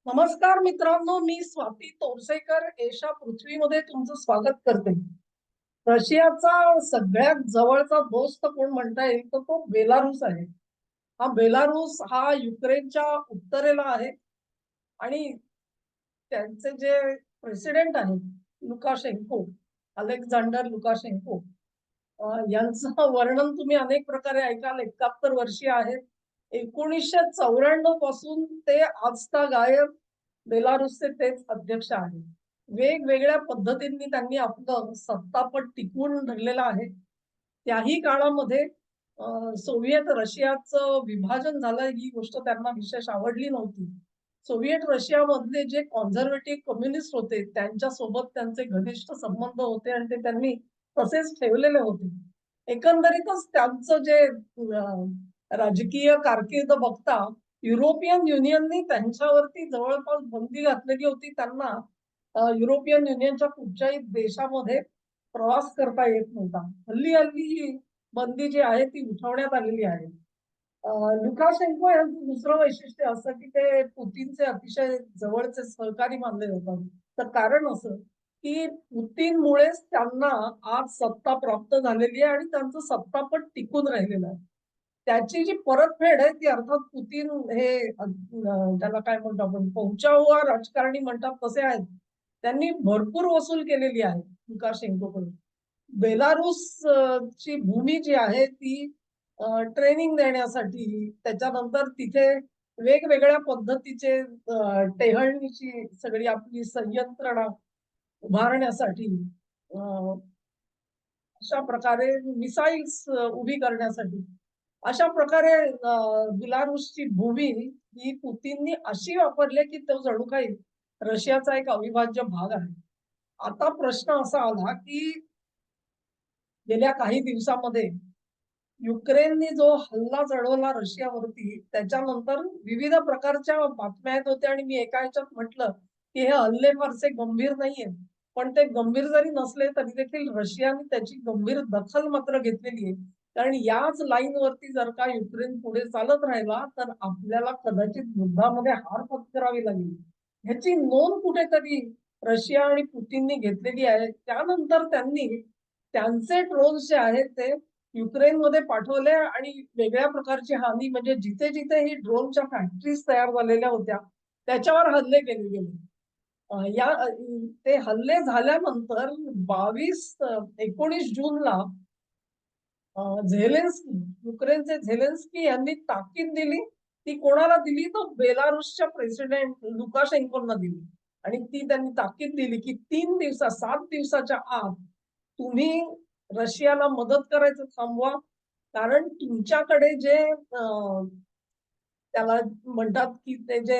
नमस्कार मित्रांनो, मी स्वाती तोरसेकर एशा पृथ्वीमध्ये तुमचं स्वागत करते. रशियाचा सगळ्यात जवळचा दोस्त कोण म्हणता येईल तर तो बेलारूस आहे. बेलारूस हा युक्रेनच्या उत्तरेला आहे आणि त्यांचे जे प्रेसिडेंट आहेत लुकाशेंको, अलेक्झांडर लुकाशेंको, यांचं वर्णन तुम्ही अनेक प्रकारे ऐकाल. 71 वर्षीय आहेत. 1994 पासून ते आजतागायत बेलारूसचे तेच अध्यक्ष आहेत. वेगवेगळ्या पद्धतींनी त्यांनी आपलं सत्तापट टिकवून धरलेलं आहे. त्याही काळामध्ये सोव्हिएत रशियाचं विभाजन झालं ही गोष्ट त्यांना विशेष आवडली नव्हती. सोव्हिएट रशियामधले जे कॉन्झर्वेटिव्ह कम्युनिस्ट होते त्यांच्यासोबत त्यांचे घनिष्ठ संबंध होते आणि ते त्यांनी तसेच ठेवलेले होते. एकंदरीतच त्यांचं जे राजकीय कारकीर्द बघता युरोपियन युनियननी त्यांच्यावरती जवळपास बंदी घातलेली होती. त्यांना युरोपियन युनियनच्या कुठच्याही देशामध्ये प्रवास करता येत नव्हता. हल्ली हल्ली ही बंदी जी आहे ती उठवण्यात आलेली आहे. लुकाशेंको यांचं दुसरं वैशिष्ट्य असं की ते पुतीनचे अतिशय जवळचे सहकारी मानले जातात. तर कारण असं की पुतीनमुळेच त्यांना आज सत्ता प्राप्त झालेली आहे आणि त्यांचं सत्तापट टिकून राहिलेलं आहे. त्याची जी परतफेड आहे ती अर्थात पुतीन हे त्याला काय म्हणतो आपण पहुंचावा राजकारणी म्हणतात तसे आहेत. त्यांनी भरपूर वसूल केलेली आहे लुकाशेंकोकडून. बेलारूस ची भूमी जी आहे ती ट्रेनिंग देण्यासाठी, त्याच्यानंतर तिथे वेगवेगळ्या पद्धतीचे टेहळणीची सगळी आपली संयंत्रणा उभारण्यासाठी, अ, अशा प्रकारे मिसाईल्स उभी करण्यासाठी, अशा प्रकारे बेलारूसची भूमी ही पुतीननी अशी वापरली की तो जणू काही रशियाचा एक अविभाज्य भाग आहे. आता प्रश्न असा आला की गेल्या काही दिवसामध्ये युक्रेनने जो हल्ला चढवला रशियावरती, त्याच्यानंतर विविध प्रकारच्या बातम्या येत होत्या आणि मी एका ह्याच्यात म्हटलं, की हे हल्ले फारसे गंभीर नाहीयेत. पण ते गंभीर जरी नसले तरी देखील रशियाने त्याची गंभीर दखल मात्र घेतलेली आहे. कारण याच लाईनवरती जर का युक्रेन पुढे चालत राहिला, तर आपल्याला कदाचित युद्धामध्ये हार पत्करावी लागेल. ह्याची नोंद कुठेतरी रशिया आणि पुतीननी घेतलेली आहे. त्यानंतर त्यांनी त्यांचे ड्रोन्स जे आहेत ते युक्रेनमध्ये पाठवले आणि वेगळ्या प्रकारची हानी म्हणजे जिथे जिथे ही ड्रोनच्या फॅक्टरीज तयार झालेल्या होत्या त्याच्यावर हल्ले केले गेले. ते हल्ले झाल्यानंतर 19 जूनला झेलेन्स्की, युक्रेनचे झेलेन्स्की यांनी ताकीद दिली. ती कोणाला दिली? तर बेलारूसच्या प्रेसिडेंट लुकाशेंकोंना दिली. आणि ती त्यांनी ताकीद दिली की 7 दिवसाच्या आत तुम्ही रशियाला मदत करायचं थांबवा. कारण तुमच्याकडे जे त्याला म्हणतात की ते जे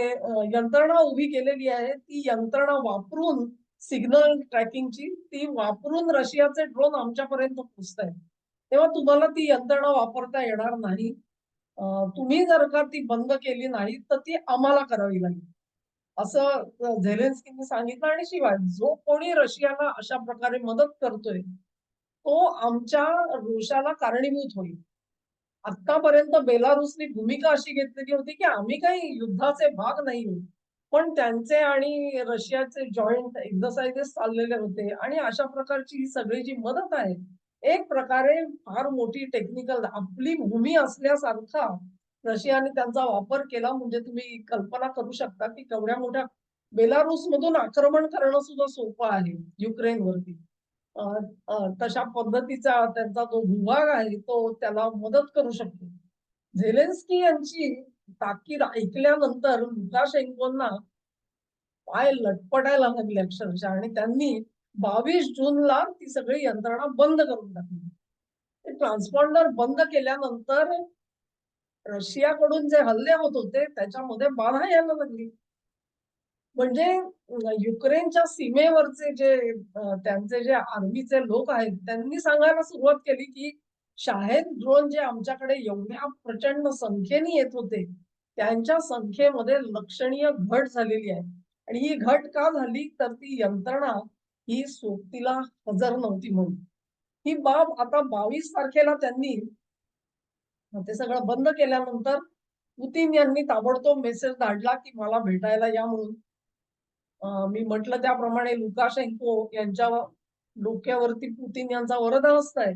यंत्रणा उभी केलेली आहे ती यंत्रणा वापरून, सिग्नल ट्रॅकिंगची ती वापरून रशियाचे ड्रोन आमच्यापर्यंत पोहोचतायत. तेव्हा तुम्हाला ती यंत्रणा वापरता येणार नाही. तुम्ही जर का ती बंद केली नाही तर ती आम्हाला करावी लागेल, असं झेलेन्स्कींनी सांगितलं. आणि शिवाय जो कोणी रशियाला अशा प्रकारे मदत करतोय तो आमच्या रोषाला कारणीभूत होईल. आतापर्यंत बेलारूसनी भूमिका अशी घेतलेली होती की आम्ही काही युद्धाचे भाग नाही आहोत. पण त्यांचे आणि रशियाचे जॉईंट एक्झरसाइजेस चाललेले होते आणि अशा प्रकारची ही सगळी जी मदत आहे, एक प्रकारे फार मोठी टेक्निकल आपली भूमी असल्यासारखा रशियाने त्यांचा वापर केला. म्हणजे तुम्ही कल्पना करू शकता की केवढ्या मोठ्या बेलारूस मधून आक्रमण करणं सुद्धा सोपं आहे युक्रेनवरती. अ, तशा पद्धतीचा त्यांचा जो भूभाग आहे तो त्याला मदत करू शकतो. झेलेन्स्की यांची ताकीद ऐकल्यानंतर लुकाशेंकोंना पाय लटपटायला लागले अक्षरशः आणि त्यांनी 22 जूनला ती सगळी यंत्रणा बंद करून टाकली. ते ट्रान्सपॉन्डर बंद केल्यानंतर रशियाकडून जे हल्ले होत होते त्याच्यामध्ये बाधा यायला लागली. म्हणजे युक्रेनच्या सीमेवरचे जे त्यांचे जे आर्मीचे लोक आहेत त्यांनी सांगायला सुरुवात केली की शाहेद ड्रोन जे आमच्याकडे एवढ्या प्रचंड संख्येने येत होते त्यांच्या संख्येमध्ये लक्षणीय घट झालेली आहे. आणि ही घट का झाली तर ती यंत्रणा ही सोबतीला हजर नव्हती म्हणून. ही बाब आता 22 तारखेला त्यांनी ते सगळं बंद केल्यानंतर पुतीन यांनी ताबडतोब मेसेज धाडला की मला भेटायला या म्हणून. मी म्हटलं त्याप्रमाणे लुकाशेंको यांच्या डोक्यावरती पुतीन यांचा वरदहस्त आहे.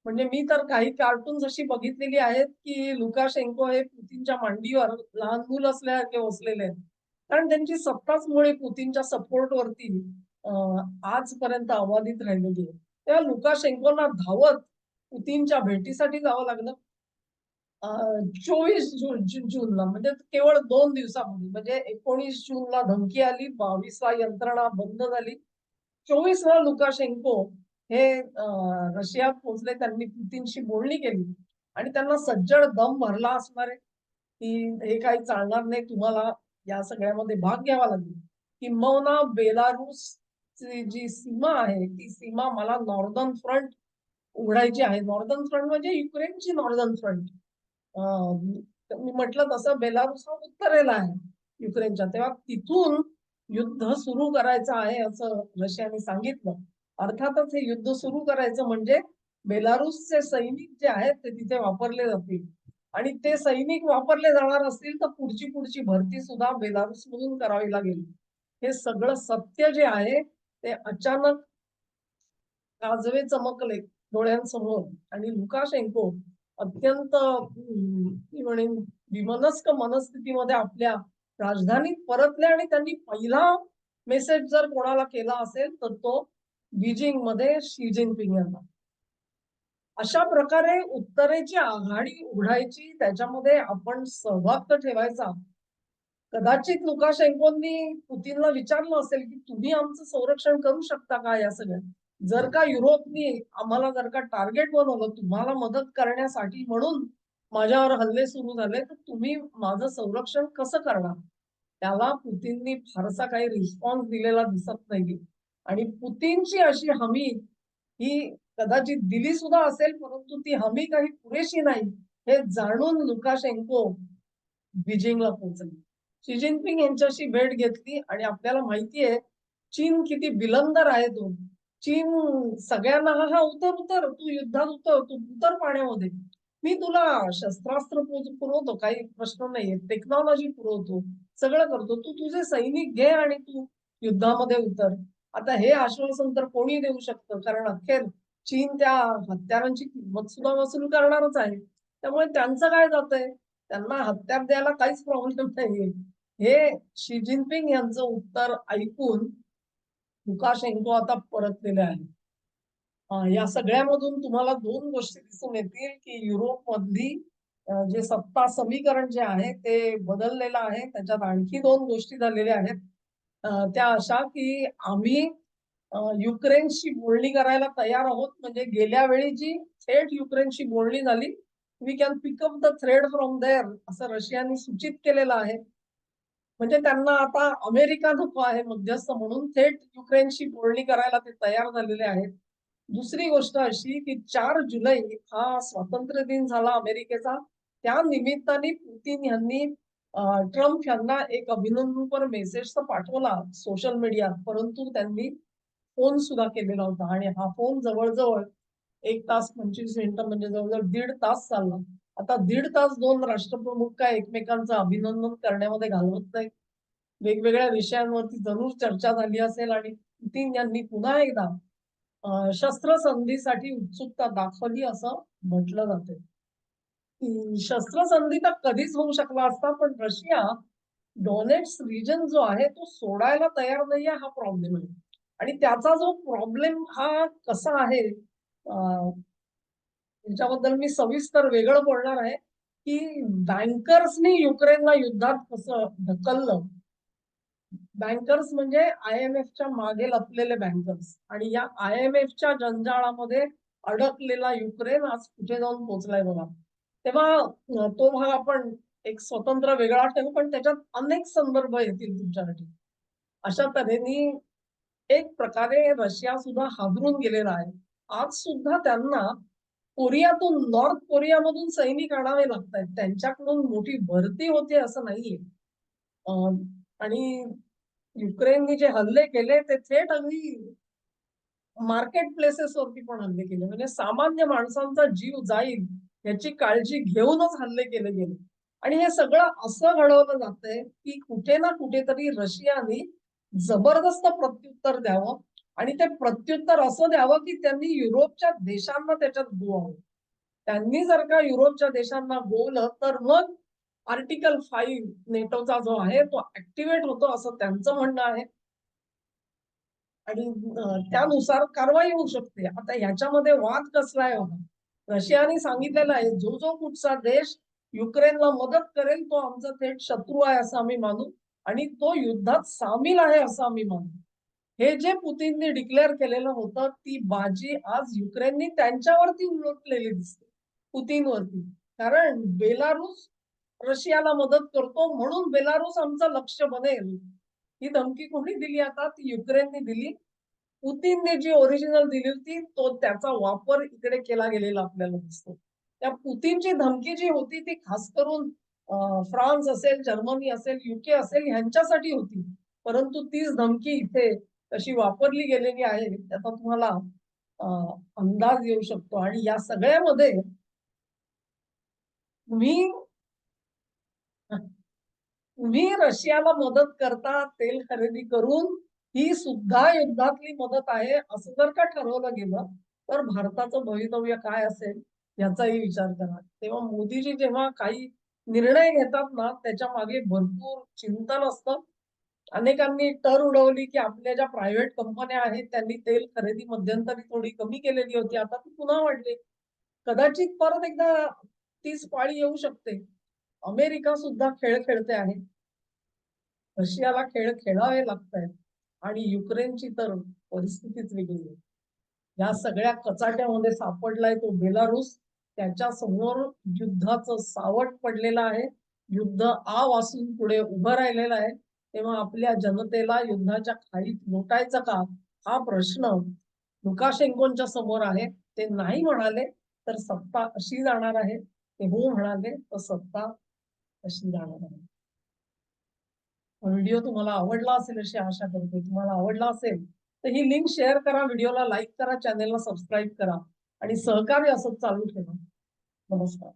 म्हणजे मी तर काही कार्टून्स अशी बघितलेली आहेत की लुकाशेंको हे पुतीनच्या मांडीवर लहान मूल असल्यासारखे बसलेले आहेत. कारण त्यांची सत्ताच मुळे पुतीनच्या सपोर्टवरती आजपर्यंत अबाधित राहिलेली आहे. तेव्हा लुकाशेंकोला धावत पुतीनच्या भेटीसाठी जावं लागलं. 24 जूनला म्हणजे केवळ 2 दिवसामध्ये म्हणजे 19 जूनला धमकी आली, 22ला यंत्रणा बंद झाली. 24ला लुकाशेंको हे रशियात पोहोचले. त्यांनी पुतीनशी बोलणी केली आणि त्यांना सज्जड दम भरला असणार आहे, की हे काही चालणार नाही, तुम्हाला या सगळ्यामध्ये भाग घ्यावा लागेल. किंबहुना बेलारूसची जी सीमा आहे, ती सीमा मला नॉर्दर्न फ्रंट उघडायची आहे. नॉर्दर्न फ्रंट म्हणजे युक्रेनची नॉर्दर्न फ्रंट. मी म्हटलं तसं बेलारूस हा उत्तरेला आहे युक्रेनच्या. तेव्हा तिथून युद्ध सुरू करायचं आहे असं रशियाने सांगितलं. अर्थातच हे युद्ध सुरू करायचं म्हणजे बेलारूसचे सैनिक जे आहेत ते तिथे वापरले जातील आणि ते सैनिक वापरले जाणार असतील तर पुढची भरती सुद्धा बेलारूस मधून करावी लागेल. हे सगळं सत्य जे आहे ते अचानक काजवे चमकले डोळ्यांसमोर आणि लुकाशेंको अत्यंत मी म्हणेन विमनस्क मनस्थितीमध्ये आपल्या राजधानीत परतले आणि त्यांनी पहिला मेसेज जर कोणाला केला असेल तर तो बीजिंग मध्ये शी जिनपिंग यांना. अशा प्रकारे उत्तरेची आघाडी उघडायची, त्याच्यामध्ये आपण सहभाग तर ठेवायचा. कदाचित लुकाशेंकोंनी पुतीनला विचारलं असेल की तुम्ही आमचं संरक्षण करू शकता का या सगळ्यात. जर का युरोपनी आम्हाला जर का टार्गेट बनवलं तुम्हाला मदत करण्यासाठी म्हणून माझ्यावर हल्ले सुरू झाले तर तुम्ही माझं संरक्षण कसं करणार. त्याला पुतीननी फारसा काही रिस्पॉन्स दिलेला दिसत नाही आणि पुतीनची अशी हमी ही कदाचित दिली सुद्धा असेल परंतु ती हमी काही पुरेशी नाही हे जाणून लुकाशेंको बीजिंगला पोहोचले. शी जिनपिंग यांच्याशी भेट घेतली आणि आपल्याला माहितीये चीन किती बिलंदर आहे तो. चीन सगळ्यांना हा हा उतर उतर तू युद्धात उतर, तू उतर पाण्यामध्ये, मी तुला शस्त्रास्त्र पुरवतो, काही प्रश्न नाहीये, टेक्नॉलॉजी पुरवतो, सगळं करतो, तू तुझे सैनिक घे आणि तू युद्धामध्ये उतर. आता हे आश्वासन तर कोणी देऊ शकतं कारण अखेर चीन त्या हत्यारांची किंमत सुद्धा वसूल करणारच आहे. त्यामुळे त्यांचं काय जातंय, त्यांना हत्यार द्यायला काहीच प्रॉब्लेम नाहीये. हे शी जिनपिंग यांचं उत्तर ऐकून लुकाशेंको आता परतलेले आहे. या सगळ्यामधून तुम्हाला दोन गोष्टी दिसून येतील की युरोप मधली जे सत्ता समीकरण जे आहे ते बदललेलं आहे. त्याच्यात आणखी दोन गोष्टी झालेल्या आहेत. त्या अशा की आम्ही युक्रेनशी बोलणी करायला तयार आहोत. म्हणजे गेल्या वेळी जी थेट युक्रेनशी बोलणी झाली, we can pick up the thread from there असं रशियाने सूचित केलेलं आहे. म्हणजे त्यांना आता अमेरिका नको आहे मध्यस्थ म्हणून, थेट युक्रेनशी बोलणी करायला ते तयार झालेले आहेत. दुसरी गोष्ट अशी की 4 जुलै हा स्वातंत्र्य दिन झाला अमेरिकेचा. त्या निमित्ताने पुतीन यांनी ट्रम्प यांना एक अभिनंदनपर मेसेज तर पाठवला सोशल मीडियात, परंतु त्यांनी फोन सुद्धा केलेला होता आणि हा फोन जवळजवळ 1 तास 25 मिनिटं म्हणजे जवळजवळ 1.5 तास चालला. आता 1.5 तास दोन राष्ट्रप्रमुख काय एकमेकांचं अभिनंदन करण्यामध्ये घालवत नाहीत. वेगवेगळ्या विषयांवरती जरूर चर्चा झाली असेल आणि पुतीन यांनी पुन्हा एकदा शस्त्रसंधीसाठी उत्सुकता दाखवली असं म्हटलं जाते. शस्त्रसंधी तर कधीच होऊ शकला असता पण रशिया डोनेट्स रिजन जो आहे तो सोडायला तयार नाहीये, हा प्रॉब्लेम आहे. आणि त्याचा जो प्रॉब्लेम हा कसा आहे त्याच्याबद्दल मी सविस्तर वेगळं बोलणार आहे की बँकर्सनी युक्रेनला युद्धात कसं ढकललं. बँकर्स म्हणजे IMFच्या मागे लपलेले बँकर्स आणि या IMFच्या जंजाळामध्ये अडकलेला युक्रेन आज कुठे जाऊन पोहोचलाय बघा. तेव्हा तो भाग आपण एक स्वतंत्र वेगळा ठेवू पण त्याच्यात अनेक संदर्भ येतील तुमच्यासाठी. अशा तऱ्हेने एक प्रकारे रशिया सुद्धा हादरून गेलेला आहे. आज सुद्धा त्यांना कोरियातून नॉर्थ कोरियामधून सैनिक आणावे लागतात. त्यांच्याकडून मोठी भरती होते असं नाहीये. आणि युक्रेनने जे हल्ले केले ते थेट अगदी मार्केट प्लेसेस वरती पण हल्ले केले. म्हणजे सामान्य माणसांचा जीव जाईल याची काळजी घेऊनच हल्ले केले गेले. आणि हे सगळं असं घडवलं जातंय की कुठे ना कुठेतरी रशियाने जबरदस्त प्रत्युत्तर द्यावं आणि ते प्रत्युत्तर असं द्यावं की त्यांनी युरोपच्या देशांना त्याच्यात गोवावं. त्यांनी जर का युरोपच्या देशांना गोवलं तर मग आर्टिकल 5 नेटोचा जो आहे तो ऍक्टिव्हेट होतो असं त्यांचं म्हणणं आहे आणि त्यानुसार कारवाई होऊ शकते. आता ह्याच्यामध्ये वाद कसला आहे बघा. रशियाने सांगितलेलं आहे जो जो कुठचा देश युक्रेनला मदत करेल तो आमचा थेट शत्रू आहे असं आम्ही मानू आणि तो युद्धात सामील आहे असं आम्ही मानू. हे जे पुतीनने डिक्लेअर केलेलं होतं ती बाजी आज युक्रेननी त्यांच्यावरती उलटलेली दिसते पुतीनवरती. कारण बेलारुस रशियाला मदत करतो म्हणून बेलारुस आमचं लक्ष बनेल. ही धमकी कोणी दिली आता ती युक्रेनने दिली. पुतीनने जी ओरिजिनल दिली होती तो त्याचा वापर इकडे केला गेलेला आपल्याला दिसतो. त्या पुतीनची धमकी जी होती ती खास करून फ्रान्स असेल, जर्मनी असेल, युके असेल ह्यांच्यासाठी होती. परंतु तीच धमकी इथे कशी वापरली गेलेली आहे त्याचा तुम्हाला अंदाज येऊ शकतो आणि या सगळ्यामध्ये तुम्ही तुम्ही रशियाला मदत करता तेल खरेदी करून ही सुद्धा युद्धातली मदत आहे असं जर का ठरवलं गेलं तर भारताचं भवितव्य काय असेल याचाही विचार करा. तेव्हा मोदीजी जेव्हा काही निर्णय घेतात ना त्याच्या मागे भरपूर चिंतन असतं. अनेकांनी टर उडवली की आपल्या ज्या प्रायव्हेट कंपन्या आहेत त्यांनी तेल खरेदी मध्यंतरी थोडी कमी केलेली होती आता ती पुन्हा वाढली. कदाचित परत एकदा तीच पाळी येऊ शकते. अमेरिका सुद्धा खेळ खेळते आहे. रशियाला खेळ खेळावे लागत आहेत आणि युक्रेनची तर परिस्थितीच वेगळी आहे. या सगळ्या कचाट्यामध्ये सापडलाय तो बेलारुस. त्याच्या समोर युद्धाचं सावट पडलेलं आहे. युद्ध आ वासून पुढे उभं राहिलेलं आहे. तेव्हा आपल्या जनतेला युद्धाच्या खाईत लोटायचं का हा प्रश्न लुकाशेंकोंच्या समोर आहे. ते नाही म्हणाले तर सत्ता अशी जाणार आहे. ते हो म्हणाले तर सत्ता अशी जाणार आहे. व्हिडिओ तुम्हाला आवडला असेल अशी आशा करते. तुम्हाला आवडला असेल तर ही लिंक शेअर करा, व्हिडिओला लाईक करा, चॅनेलला सबस्क्राईब करा आणि सहकार्य असंच चालू ठेवा. नमस्कार.